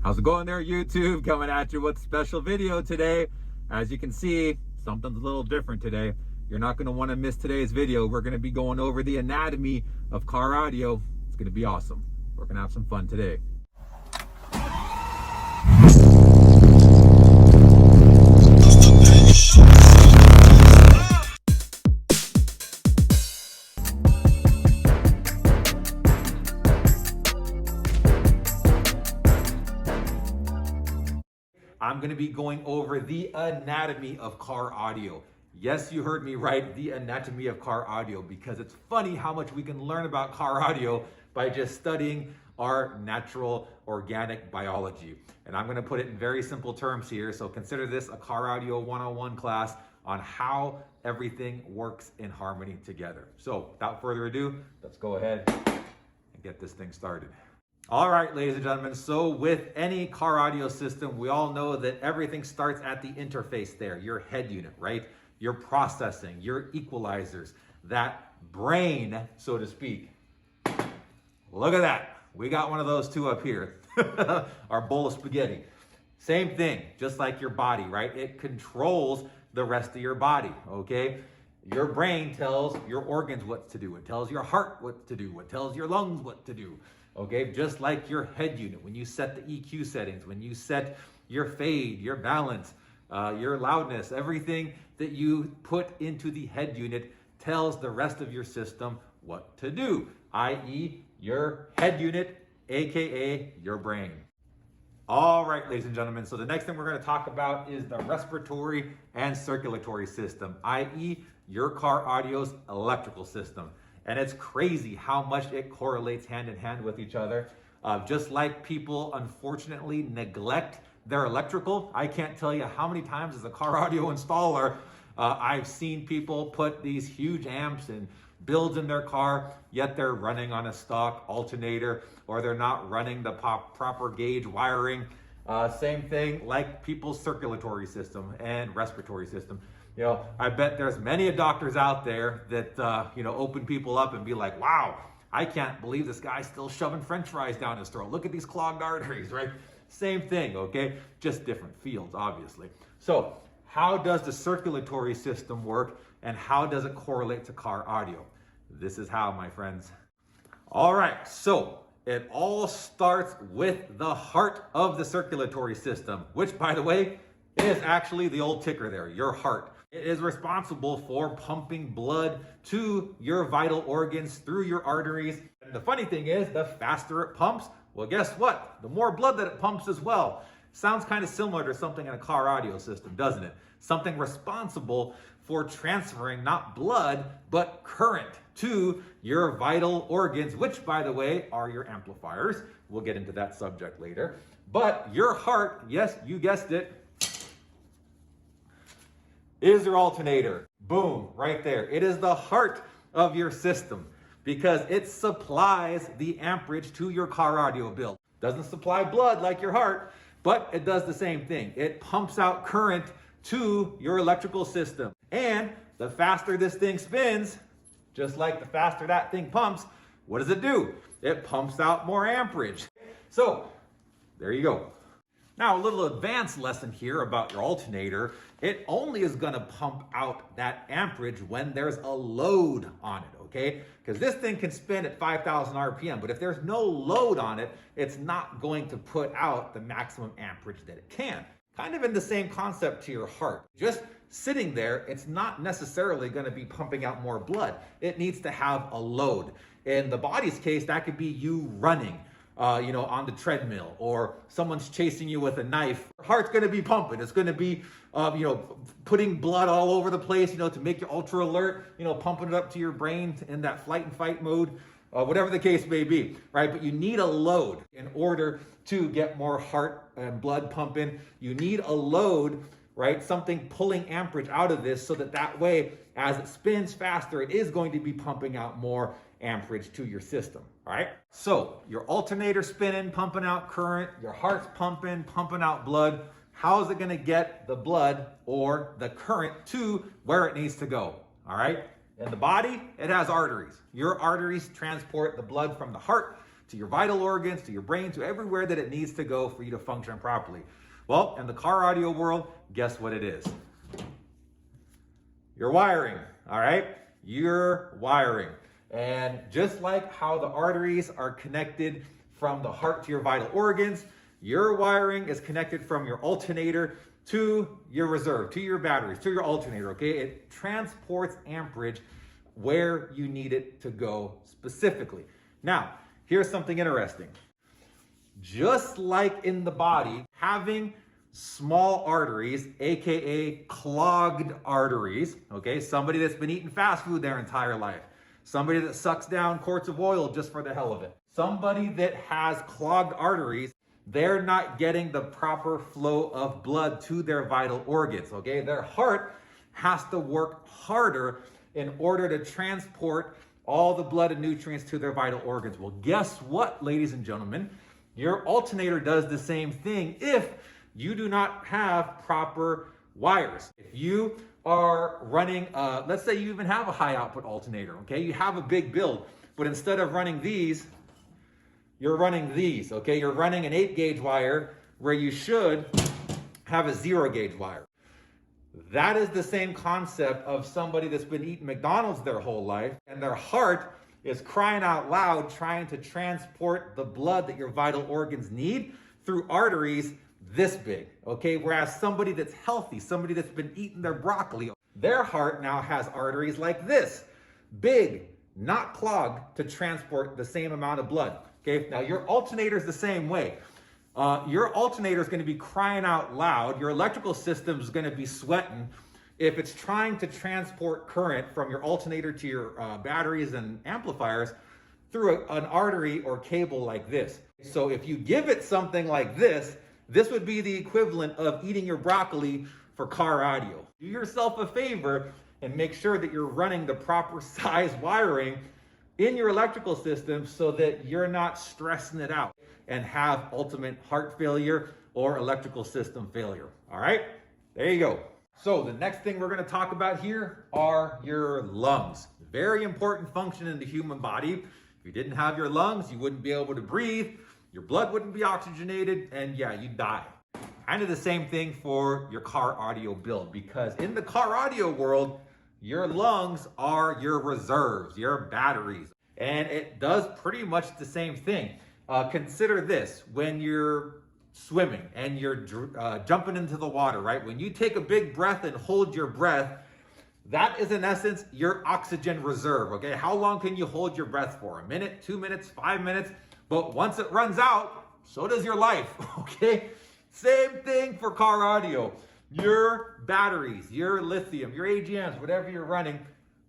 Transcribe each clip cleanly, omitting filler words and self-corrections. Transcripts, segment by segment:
How's it going there, YouTube? Coming at you with a special video today. As you can see, something's a little different today. You're not going to want to miss today's video. We're going to be going over the anatomy of car audio. It's going to be awesome. We're going to have some fun today. I'm going to be going over the anatomy of car audio. Yes, you heard me right, the anatomy of car audio, because it's funny how much we can learn about car audio by just studying our natural organic biology. And I'm going to put it in very simple terms here. So consider this a car audio 101 class on how everything works in harmony together. So without further ado, let's go ahead and get this thing started. All right, ladies and gentlemen, so with any car audio system, we all know that everything starts at the interface there, your head unit, right? Your processing, your equalizers, that brain, so to speak. Look at that. We got one of those two up here, our bowl of spaghetti. Same thing, just like your body, right? It controls the rest of your body, okay? Your brain tells your organs what to do. It tells your heart what to do. It tells your lungs what to do. Okay, just like your head unit, when you set the EQ settings, when you set your fade, your balance, your loudness, everything that you put into the head unit tells the rest of your system what to do, i.e. your head unit, aka your brain. All right, ladies and gentlemen, so the next thing we're going to talk about is the respiratory and circulatory system, i.e. your car audio's electrical system. And it's crazy how much it correlates hand in hand with each other. Just like people, unfortunately, neglect their electrical. I can't tell you how many times as a car audio installer, I've seen people put these huge amps and builds in their car, yet they're running on a stock alternator, or they're not running the proper gauge wiring. Same thing like people's circulatory system and respiratory system. You know, I bet there's many doctors out there that, open people up and be like, wow, I can't believe this guy's still shoving French fries down his throat. Look at these clogged arteries, right? Same thing, okay? Just different fields, obviously. So how does the circulatory system work and how does it correlate to car audio? This is how, my friends. All right, so it all starts with the heart of the circulatory system, which, by the way, is actually the old ticker there, your heart. It is responsible for pumping blood to your vital organs through your arteries. And the funny thing is, the faster it pumps, well, guess what? The more blood that it pumps as well. Sounds kind of similar to something in a car audio system, doesn't it? Something responsible for transferring not blood, but current to your vital organs, which, by the way, are your amplifiers. We'll get into that subject later. But your heart, yes, you guessed it, is your alternator. Boom, right there. It is the heart of your system because it supplies the amperage to your car audio build. Doesn't supply blood like your heart, but it does the same thing. It pumps out current to your electrical system. And the faster this thing spins, just like the faster that thing pumps, what does it do? It pumps out more amperage. So there you go. Now, a little advanced lesson here about your alternator. It only is going to pump out that amperage when there's a load on it, okay? Because this thing can spin at 5,000 RPM, but if there's no load on it, it's not going to put out the maximum amperage that it can. Kind of in the same concept to your heart. Just sitting there, it's not necessarily going to be pumping out more blood. It needs to have a load. In the body's case, that could be you running. On the treadmill, or someone's chasing you with a knife. Your heart's going to be pumping. It's going to be, putting blood all over the place, to make you ultra alert, pumping it up to your brain in that flight and fight mode, whatever the case may be, right? But you need a load in order to get more heart and blood pumping. You need a load, right? Something pulling amperage out of this so that way, as it spins faster, it is going to be pumping out more amperage to your system, all right? So your alternator spinning, pumping out current, your heart's pumping out blood. How is it going to get the blood or the current to where it needs to go, all right? In the body, it has arteries. Your arteries transport the blood from the heart to your vital organs, to your brain, to everywhere that it needs to go for you to function properly. Well, in the car audio world, guess what it is? Your wiring, all right? Your wiring. And just like how the arteries are connected from the heart to your vital organs, your wiring is connected from your alternator to your reserve, to your batteries, to your alternator, okay? It transports amperage where you need it to go specifically. Now, here's something interesting. Just like in the body, having small arteries, AKA clogged arteries, okay? Somebody that's been eating fast food their entire life. Somebody that sucks down quarts of oil just for the hell of it. Somebody that has clogged arteries, they're not getting the proper flow of blood to their vital organs, okay? Their heart has to work harder in order to transport all the blood and nutrients to their vital organs. Well, guess what, ladies and gentlemen? Your alternator does the same thing if you do not have proper wires. If you are running, let's say you even have a high output alternator, okay? You have a big build, but instead of running these, you're running these, okay? You're running an 8-gauge wire where you should have a 0-gauge wire. That is the same concept of somebody that's been eating McDonald's their whole life and their heart is crying out loud trying to transport the blood that your vital organs need through arteries this big, okay? Whereas somebody that's healthy, somebody that's been eating their broccoli, their heart now has arteries like this, big, not clogged, to transport the same amount of blood, okay? Now your alternator is the same way. Your alternator is going to be crying out loud. Your electrical system is going to be sweating if it's trying to transport current from your alternator to your batteries and amplifiers through an artery or cable like this. So if you give it something like this, this would be the equivalent of eating your broccoli for car audio. Do yourself a favor and make sure that you're running the proper size wiring in your electrical system so that you're not stressing it out and have ultimate heart failure or electrical system failure. All right, there you go. So the next thing we're gonna talk about here are your lungs. Very important function in the human body. If you didn't have your lungs, you wouldn't be able to breathe, your blood wouldn't be oxygenated, and yeah, you'd die. Kind of the same thing for your car audio build, because in the car audio world, your lungs are your reserves, your batteries, and it does pretty much the same thing. Consider this, when you're swimming and you're jumping into the water, right? When you take a big breath and hold your breath, that is in essence your oxygen reserve, okay? How long can you hold your breath for? A minute, 2 minutes, 5 minutes? But once it runs out, so does your life, okay? Same thing for car audio. Your batteries, your lithium, your AGMs, whatever you're running,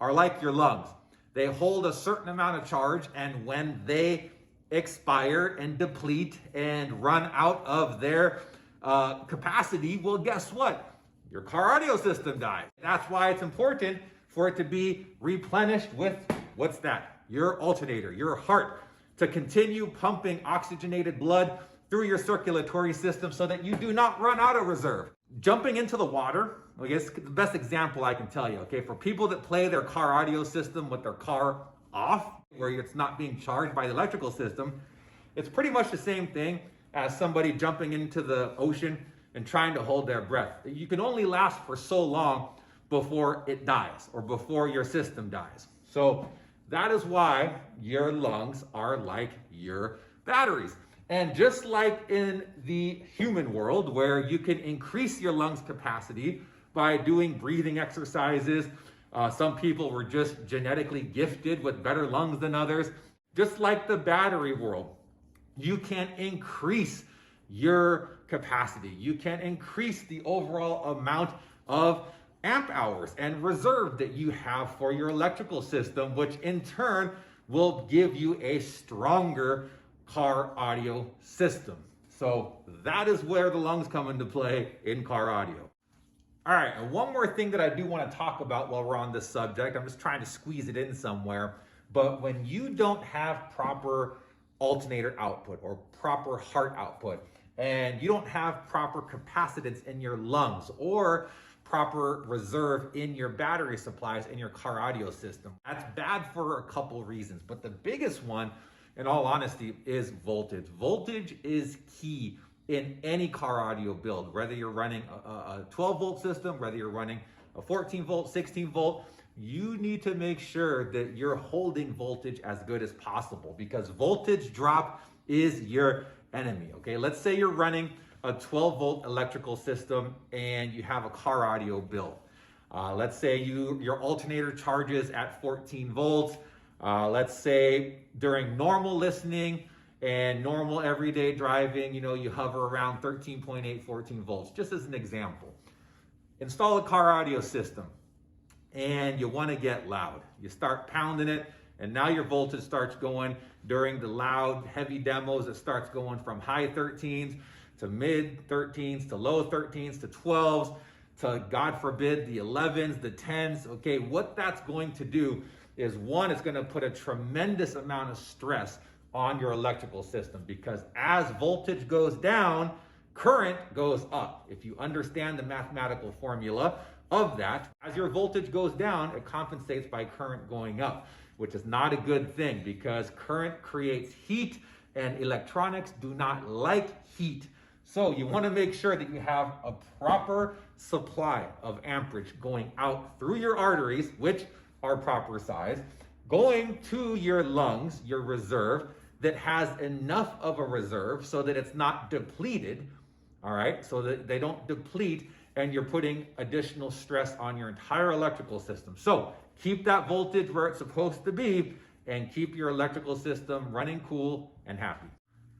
are like your lungs. They hold a certain amount of charge, and when they expire and deplete and run out of their capacity, well, guess what? Your car audio system dies. That's why it's important for it to be replenished with, what's that? Your alternator, your heart, to continue pumping oxygenated blood through your circulatory system so that you do not run out of reserve. Jumping into the water, I guess the best example I can tell you, okay, for people that play their car audio system with their car off, where it's not being charged by the electrical system, it's pretty much the same thing as somebody jumping into the ocean and trying to hold their breath. You can only last for so long before it dies or before your system dies. So that is why your lungs are like your batteries. And just like in the human world, where you can increase your lungs capacity by doing breathing exercises, some people were just genetically gifted with better lungs than others. Just like the battery world, you can increase your capacity. You can increase the overall amount of amp hours and reserve that you have for your electrical system, which in turn will give you a stronger car audio system. So that is where the lungs come into play in car audio. All right, and one more thing that I do want to talk about while we're on this subject, I'm just trying to squeeze it in somewhere, but when you don't have proper alternator output or proper heart output, and you don't have proper capacitance in your lungs or proper reserve in your battery supplies in your car audio system, that's bad for a couple reasons. But the biggest one in all honesty, is voltage. Voltage is key in any car audio build, whether you're running a 12 volt system, whether you're running a 14 volt, 16 volt, you need to make sure that you're holding voltage as good as possible, because voltage drop is your enemy, okay? Let's say you're running a 12 volt electrical system and you have a car audio build. Let's say your alternator charges at 14 volts. Let's say during normal listening and normal everyday driving, you hover around 13.8, 14 volts, just as an example. Install a car audio system and you want to get loud. You start pounding it, and now your voltage starts going. During the loud, heavy demos, it starts going from high 13s to mid 13s to low 13s to 12s to, God forbid, the 11s, the 10s. Okay, what that's going to do is, one, it's going to put a tremendous amount of stress on your electrical system, because as voltage goes down, current goes up. If you understand the mathematical formula of that, as your voltage goes down, it compensates by current going up, which is not a good thing, because current creates heat and electronics do not like heat. So you want to make sure that you have a proper supply of amperage going out through your arteries, which are proper size, going to your lungs, your reserve, that has enough of a reserve so that it's not depleted, all right, so that they don't deplete and you're putting additional stress on your entire electrical system. So keep that voltage where it's supposed to be and keep your electrical system running cool and happy.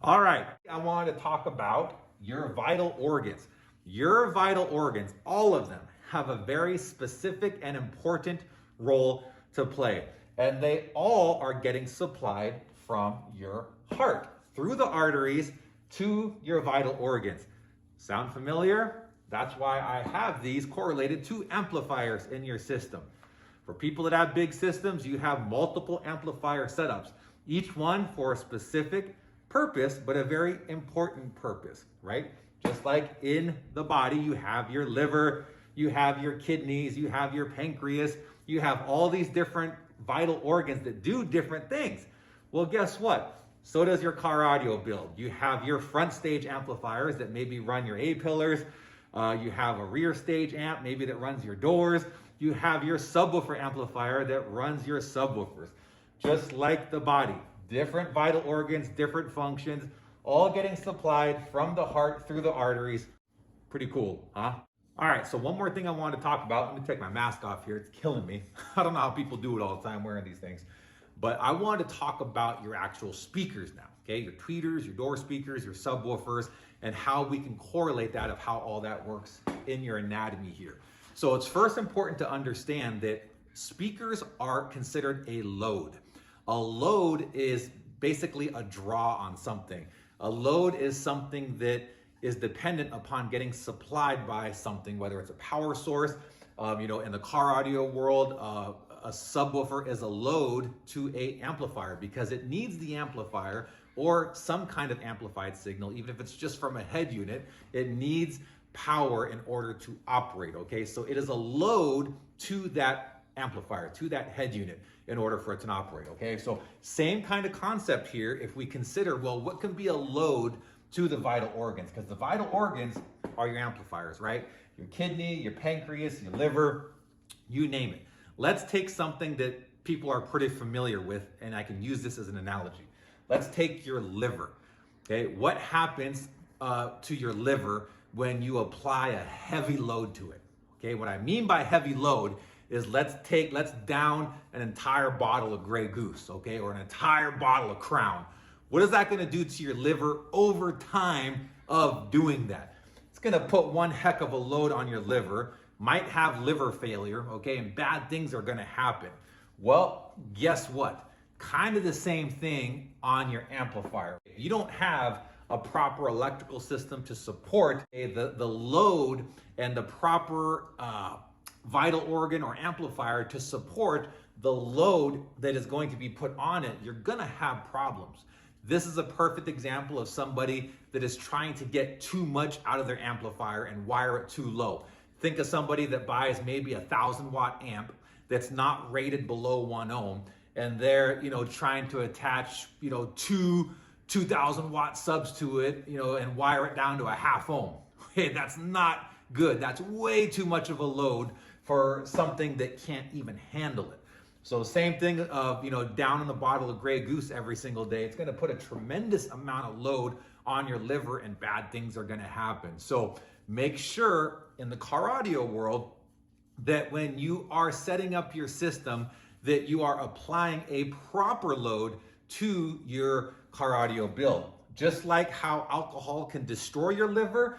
All right, I want to talk about your vital organs. Your vital organs, all of them, have a very specific and important role to play. And they all are getting supplied from your heart through the arteries to your vital organs. Sound familiar? That's why I have these correlated to amplifiers in your system. For people that have big systems, you have multiple amplifier setups, each one for a specific purpose, but a very important purpose, right? Just like in the body, you have your liver, you have your kidneys, you have your pancreas, you have all these different vital organs that do different things. Well, guess what? So does your car audio build. You have your front stage amplifiers that maybe run your A-pillars. You have a rear stage amp, maybe that runs your doors. You have your subwoofer amplifier that runs your subwoofers. Just like the body, different vital organs, different functions, all getting supplied from the heart through the arteries. Pretty cool, huh? All right, so one more thing I want to talk about. Let me take my mask off here. It's killing me. I don't know how people do it all the time wearing these things. But I want to talk about your actual speakers now, okay? Your tweeters, your door speakers, your subwoofers, and how we can correlate that of how all that works in your anatomy here. So it's first important to understand that speakers are considered a load. A load is basically a draw on something. A load is something that is dependent upon getting supplied by something, whether it's a power source. In the car audio world, a subwoofer is a load to an amplifier because it needs the amplifier or some kind of amplified signal. Even if it's just from a head unit, it needs power in order to operate, okay? So it is a load to that amplifier, to that head unit in order for it to operate, okay? So same kind of concept here if we consider, well, what can be a load to the vital organs? Because the vital organs are your amplifiers, right? Your kidney, your pancreas, your liver, you name it. Let's take something that people are pretty familiar with, and I can use this as an analogy. Let's take your liver, okay? What happens to your liver when you apply a heavy load to it, okay? What I mean by heavy load is let's down an entire bottle of Grey Goose, okay? Or an entire bottle of Crown. What is that gonna do to your liver over time of doing that? It's gonna put one heck of a load on your liver, might have liver failure, okay? And bad things are gonna happen. Well, guess what? Kind of the same thing on your amplifier. If you don't have a proper electrical system to support the load and the proper vital organ or amplifier to support the load that is going to be put on it, you're gonna have problems. This is a perfect example of somebody that is trying to get too much out of their amplifier and wire it too low. Think of somebody that buys maybe a 1,000 watt amp that's not rated below 1 ohm, and they're, trying to attach, two 2,000 watt subs to it, and wire it down to a half ohm. Okay, that's not good. That's way too much of a load for something that can't even handle it. So same thing of, down in the bottle of Grey Goose every single day. It's going to put a tremendous amount of load on your liver, and bad things are going to happen. So make sure in the car audio world that when you are setting up your system, that you are applying a proper load to your car audio build. Just like how alcohol can destroy your liver,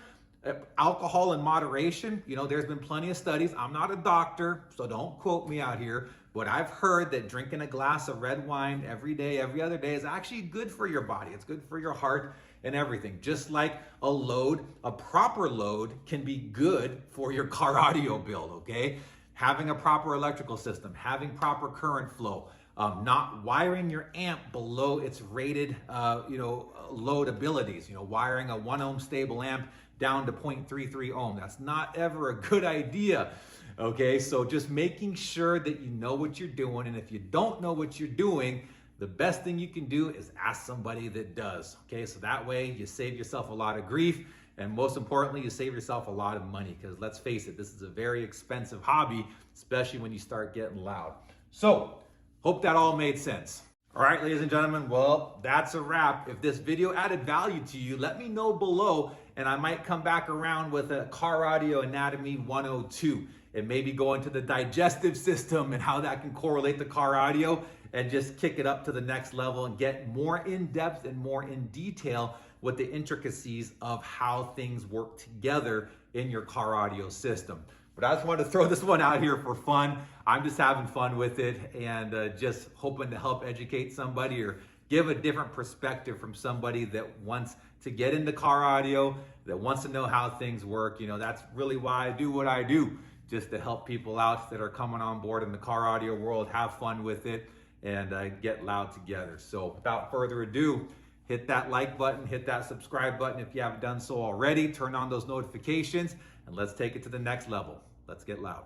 alcohol in moderation, there's been plenty of studies. I'm not a doctor, so don't quote me out here, but I've heard that drinking a glass of red wine every day, every other day is actually good for your body. It's good for your heart and everything. Just like a proper load can be good for your car audio build, okay? Having a proper electrical system, having proper current flow, not wiring your amp below its rated, load abilities, wiring a 1 ohm stable amp down to 0.33 ohm. That's not ever a good idea. Okay, so just making sure that you know what you're doing. And if you don't know what you're doing, the best thing you can do is ask somebody that does. Okay, so that way you save yourself a lot of grief. And most importantly, you save yourself a lot of money, because let's face it, this is a very expensive hobby, especially when you start getting loud. So hope that all made sense. All right, ladies and gentlemen, well, that's a wrap. If this video added value to you, let me know below, and I might come back around with a Car Audio Anatomy 102 and maybe go into the digestive system and how that can correlate to car audio, and just kick it up to the next level and get more in depth and more in detail with the intricacies of how things work together in your car audio system. But I just wanted to throw this one out here for fun. I'm just having fun with it, and just hoping to help educate somebody or give a different perspective from somebody that wants to get into car audio, that wants to know how things work. That's really why I do what I do, just to help people out that are coming on board in the car audio world, have fun with it, and get loud together. So without further ado, hit that like button, hit that subscribe button if you haven't done so already, turn on those notifications, and let's take it to the next level. Let's get loud.